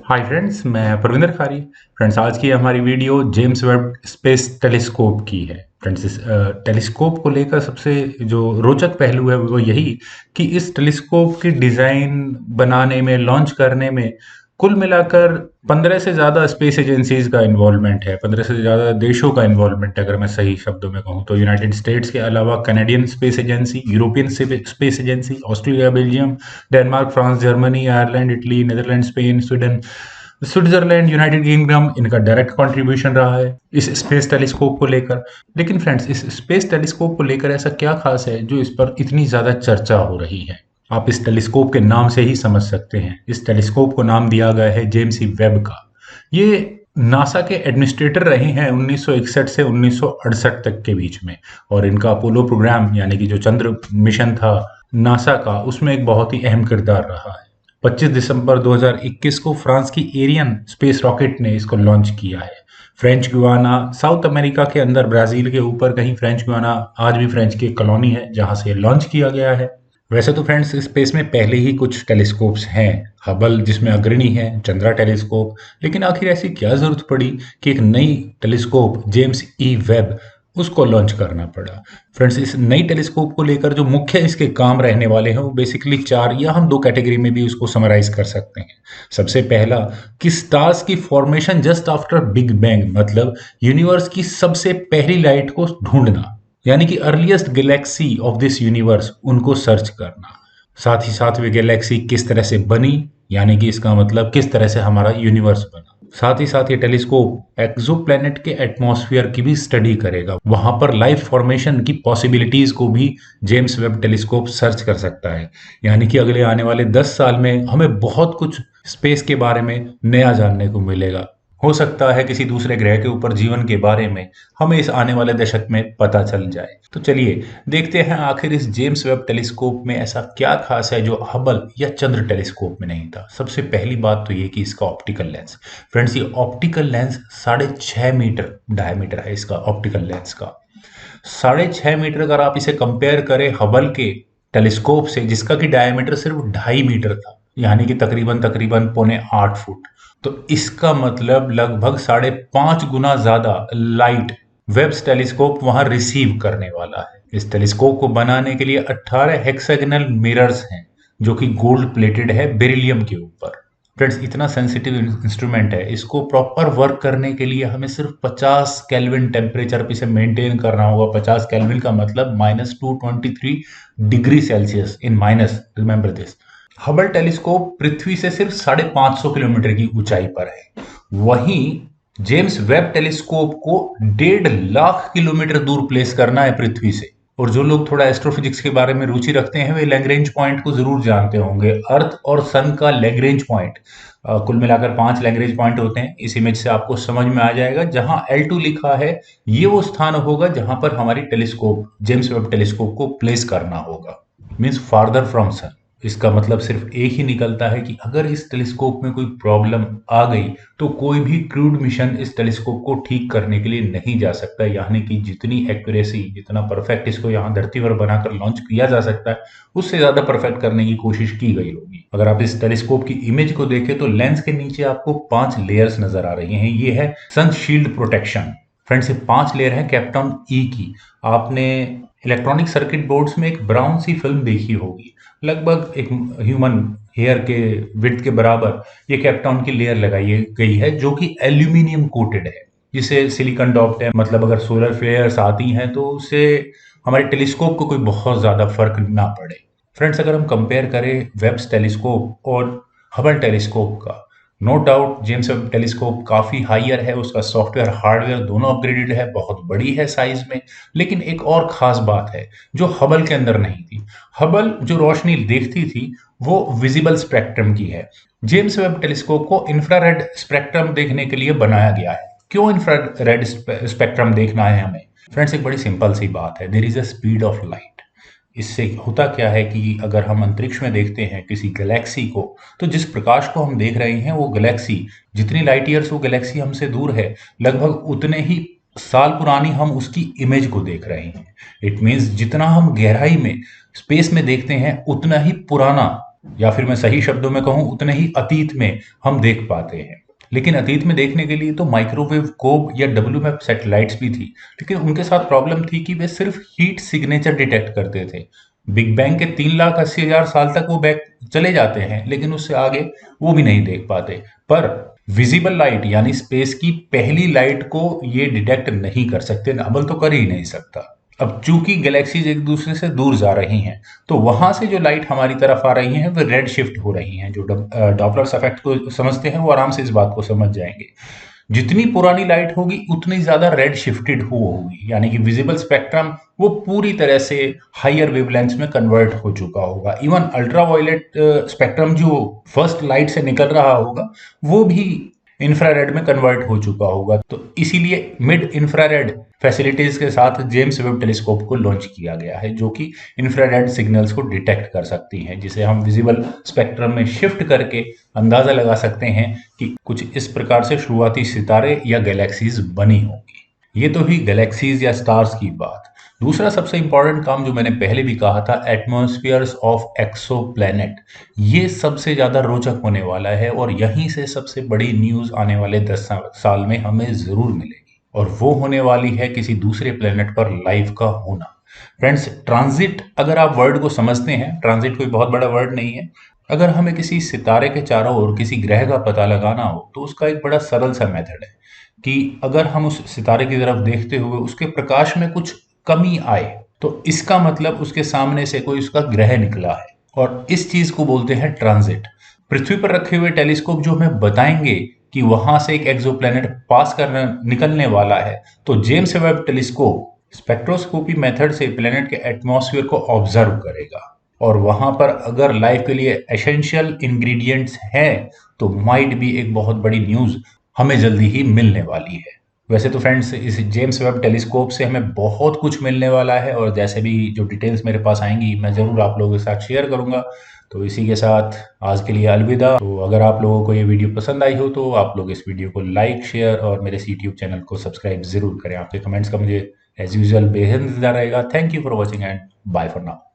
Hi friends, मैं प्रविंदर खारी। Friends, आज की हमारी video James Webb space telescope की है। फ्रेंड्स, इस टेलीस्कोप को लेकर सबसे जो रोचक पहलू है वो यही कि इस टेलीस्कोप की डिज़ाइन बनाने में, लॉन्च करने में कुल मिलाकर 15 से ज़्यादा स्पेस एजेंसीज का इन्वॉल्वमेंट है। 15 से ज़्यादा देशों का इन्वॉल्वमेंट है, अगर मैं सही शब्दों में कहूँ तो। यूनाइटेड स्टेट्स के अलावा Canadian Space Agency, European Space Agency, Australia, Belgium, Denmark, France, Germany, Ireland, Italy, Netherland, Spain, Sweden, Switzerland, United Kingdom, इनका डायरेक्ट कंट्रीब्यूशन रहा है इस स्पेस टेलीस्कोप को लेकर। लेकिन फ्रेंड्स, इस स्पेस टेलीस्कोप को लेकर ऐसा क्या खास है जो इस पर इतनी ज़्यादा चर्चा हो रही है? आप इस टेलीस्कोप के नाम से ही समझ सकते हैं। इस टेलीस्कोप को नाम दिया गया है जेम्स ई वेब का। ये नासा के एडमिनिस्ट्रेटर रहे हैं 1961 से 1968 तक के बीच में, और इनका अपोलो प्रोग्राम यानी कि जो चंद्र मिशन था नासा का, उसमें एक बहुत ही अहम किरदार रहा है। 25 दिसंबर 2021 को फ्रांस की एरियन स्पेस रॉकेट ने इसको लॉन्च किया है। फ्रेंच गुयाना, साउथ अमेरिका के अंदर ब्राजील के ऊपर कहीं फ्रेंच गुयाना आज भी फ्रेंच की एक कॉलोनी है जहां से लॉन्च किया गया है। वैसे तो फ्रेंड्स, स्पेस में पहले ही कुछ टेलीस्कोप्स हैं, हबल जिसमें अग्रणी है, चंद्रा टेलीस्कोप। लेकिन आखिर ऐसी क्या जरूरत पड़ी कि एक नई टेलीस्कोप जेम्स ई वेब उसको लॉन्च करना पड़ा? फ्रेंड्स, इस नई टेलीस्कोप को लेकर जो मुख्य इसके काम रहने वाले हैं वो बेसिकली चार, या हम दो कैटेगरी में भी उसको समराइज कर सकते हैं। सबसे पहला कि स्टार्स की formation just after big bang, मतलब यूनिवर्स की सबसे पहली लाइट को ढूंढना, यानी कि earliest Galaxy of this universe, उनको सर्च करना। साथ ही साथ वे गैलेक्सी किस तरह से बनी, यानी कि इसका मतलब किस तरह से हमारा यूनिवर्स बना। साथ ही साथ ये टेलीस्कोप एक्सोप्लैनेट के एटमॉस्फेयर की भी स्टडी करेगा। वहां पर लाइफ फॉर्मेशन की पॉसिबिलिटीज को भी जेम्स वेब टेलीस्कोप सर्च कर सकता है। यानी कि अगले आने वाले 10 साल में हमें बहुत कुछ स्पेस के बारे में नया जानने को मिलेगा। हो सकता है किसी दूसरे ग्रह के ऊपर जीवन के बारे में हमें इस आने वाले दशक में पता चल जाए। तो चलिए देखते हैं आखिर इस जेम्स वेब टेलीस्कोप में ऐसा क्या खास है जो हबल या चंद्र टेलीस्कोप में नहीं था। सबसे पहली बात तो ये कि इसका ऑप्टिकल लेंस। फ्रेंड्स, ये ऑप्टिकल लेंस 6.5 मीटर डायमीटर है इसका ऑप्टिकल लेंस का। 6.5 मीटर अगर आप इसे कंपेयर करें हबल के टेलीस्कोप से, जिसका कि डायमीटर सिर्फ 2.5 मीटर था, यानी कि तकरीबन तकरीबन 7.25 फुट, तो इसका मतलब लगभग 5.5 गुना ज्यादा लाइट वेब्स टेलीस्कोप वहां रिसीव करने वाला है। इस टेलीस्कोप को बनाने के लिए 18 हेक्सागोनल मिरर्स हैं, जो कि गोल्ड प्लेटेड है बेरिलियम के ऊपर। फ्रेंड्स, इतना सेंसिटिव इंस्ट्रूमेंट है, इसको प्रॉपर वर्क करने के लिए हमें सिर्फ 50 केल्विन टेम्परेचर पे इसे मेंटेन करना होगा। 50 केल्विन का मतलब -223 degree Celsius in minus, remember this. Hubble telescope पृथ्वी से सिर्फ 550 किलोमीटर की ऊंचाई पर है। वहीं जेम्स वेब टेलीस्कोप को 1.5 लाख किलोमीटर दूर प्लेस करना है पृथ्वी से। और जो लोग थोड़ा एस्ट्रोफिजिक्स के बारे में रुचि रखते हैं वे लैग्रेंज पॉइंट को जरूर जानते होंगे। अर्थ और सन का लैग्रेंज पॉइंट, कुल मिलाकर 5 लैग्रेंज पॉइंट होते हैं। इस इमेज से आपको समझ में आ जाएगा। जहां L2 लिखा है, ये वो स्थान होगा जहां पर हमारी टेलीस्कोप, जेम्स वेब टेलीस्कोप को प्लेस करना होगा, मीन्स फार्दर फ्रॉम सन। इसका मतलब सिर्फ एक ही निकलता है कि अगर इस टेलीस्कोप में कोई प्रॉब्लम आ गई तो कोई भी क्रूड मिशन इस टेलीस्कोप को ठीक करने के लिए नहीं जा सकता। यानी कि जितनी एक्यूरेसी, जितना परफेक्ट इसको यहाँ धरती पर बनाकर लॉन्च किया जा सकता है, उससे ज्यादा परफेक्ट करने की कोशिश की गई होगी। अगर आप इस टेलीस्कोप की इमेज को देखें तो लेंस के नीचे आपको 5 लेयर्स नजर आ रही हैं। ये है सन शील्ड प्रोटेक्शन। फ्रेंड्स, ये 5 लेयर है कैप्टॉन ई की। आपने इलेक्ट्रॉनिक सर्किट बोर्ड्स में एक ब्राउन सी फिल्म देखी होगी, लगभग एक ह्यूमन हेयर के विड्थ के बराबर ये कैप्टॉन की लेयर लगाई गई है, जो कि एल्यूमिनियम कोटेड है, जिसे सिलिकॉन डॉप्ड है। मतलब अगर सोलर फ्लेयर्स आती हैं तो उससे हमारे टेलीस्कोप को कोई बहुत ज्यादा फर्क ना पड़े। फ्रेंड्स, अगर हम कंपेयर करें वेब्स टेलीस्कोप और हबल टेलीस्कोप का, no doubt James Webb telescope काफी हायर है, उसका सॉफ्टवेयर हार्डवेयर दोनों अपग्रेडेड है, बहुत बड़ी है साइज में। लेकिन एक और खास बात है जो हबल के अंदर नहीं थी। हबल जो रोशनी देखती थी वो विजिबल स्पेक्ट्रम की है। जेम्स वेब टेलीस्कोप को इंफ्रारेड स्पेक्ट्रम देखने के लिए बनाया गया है। क्यों इंफ्रारेड स्पेक्ट्रम देखना है हमें? फ्रेंड्स, एक बड़ी सिंपल सी बात है, there is a speed of light. इससे होता क्या है कि अगर हम अंतरिक्ष में देखते हैं किसी गैलेक्सी को, तो जिस प्रकाश को हम देख रहे हैं वो गैलेक्सी, जितनी लाइट ईयर्स वो गैलेक्सी हमसे दूर है, लगभग उतने ही साल पुरानी हम उसकी इमेज को देख रहे हैं। इट मीन्स जितना हम गहराई में स्पेस में देखते हैं उतना ही पुराना या फिर मैं सही शब्दों में कहूं उतने ही अतीत में हम देख पाते हैं। लेकिन अतीत में देखने के लिए तो माइक्रोवेव कोब या डब्ल्यूमैप सैटेलाइट्स भी थी, लेकिन उनके साथ प्रॉब्लम थी कि वे सिर्फ हीट सिग्नेचर डिटेक्ट करते थे। बिग बैंग के 3,80,000 साल तक वो बैक चले जाते हैं, लेकिन उससे आगे वो भी नहीं देख पाते। पर विजिबल लाइट यानी स्पेस की पहली लाइट को ये डिटेक्ट नहीं कर सकते, अमल तो कर ही नहीं सकता। अब चूंकि गैलेक्सीज एक दूसरे से दूर जा रही हैं, तो वहां से जो लाइट हमारी तरफ आ रही है वो रेड शिफ्ट हो रही हैं। जो डॉपलर इफेक्ट को समझते हैं वो आराम से इस बात को समझ जाएंगे। जितनी पुरानी लाइट होगी उतनी ज्यादा रेड शिफ्टेड होगी, यानी कि विजिबल स्पेक्ट्रम वो पूरी तरह से हायर वेवलेंथ्स में कन्वर्ट हो चुका होगा। इवन अल्ट्रावायलेट स्पेक्ट्रम जो फर्स्ट लाइट से निकल रहा होगा वो भी इंफ्रारेड में कन्वर्ट हो चुका होगा। तो इसीलिए मिड इंफ्रारेड फैसिलिटीज के साथ जेम्स वेब टेलीस्कोप को लॉन्च किया गया है, जो कि इंफ्रारेड सिग्नल्स को डिटेक्ट कर सकती हैं, जिसे हम विजिबल स्पेक्ट्रम में शिफ्ट करके अंदाजा लगा सकते हैं कि कुछ इस प्रकार से शुरुआती सितारे या गैलेक्सीज बनी होंगी। ये तो ही गैलेक्सीज या स्टार्स की बात। दूसरा सबसे इंपॉर्टेंट काम जो मैंने पहले भी कहा था, एटमॉस्फेयर्स ऑफ एक्सोप्लैनेट, ये सबसे ज्यादा रोचक होने वाला है और यहीं से सबसे बड़ी न्यूज आने वाले 10 साल में हमें जरूर मिलेगी, और वो होने वाली है किसी दूसरे प्लेनेट पर लाइफ का होना। फ्रेंड्स, ट्रांजिट अगर आप वर्ड को समझते हैं, ट्रांजिट कोई बहुत बड़ा वर्ड नहीं है। अगर हमें किसी सितारे के चारों ओर किसी ग्रह का पता लगाना हो तो उसका एक बड़ा सरल सा मेथड है कि अगर हम उस सितारे की तरफ देखते हुए उसके प्रकाश में कुछ कमी आए, तो इसका मतलब उसके सामने से कोई उसका ग्रह निकला है, और इस चीज को बोलते हैं ट्रांजिट। पृथ्वी पर रखे हुए टेलीस्कोप जो हमें बताएंगे कि वहां से एक एक्सोप्लैनेट पास करने निकलने वाला है, तो James Webb telescope spectroscopy method से प्लेनेट के एटमॉस्फेयर को ऑब्जर्व करेगा, और वहां पर अगर लाइफ के लिए एसेंशियल इंग्रेडिएंट्स हैं तो माइट भी एक बहुत बड़ी न्यूज हमें जल्दी ही मिलने वाली है। वैसे तो फ्रेंड्स, इस जेम्स वेब टेलीस्कोप से हमें बहुत कुछ मिलने वाला है, और जैसे भी जो डिटेल्स मेरे पास आएंगी मैं ज़रूर आप लोगों के साथ शेयर करूंगा। तो इसी के साथ आज के लिए अलविदा। तो अगर आप लोगों को ये वीडियो पसंद आई हो तो आप लोग इस वीडियो को लाइक, शेयर और मेरे यूट्यूब चैनल को सब्सक्राइब ज़रूर करें। आपके कमेंट्स का मुझे एज यूजुअल बेहद इंतजार रहेगा। Thank you for watching and bye for now.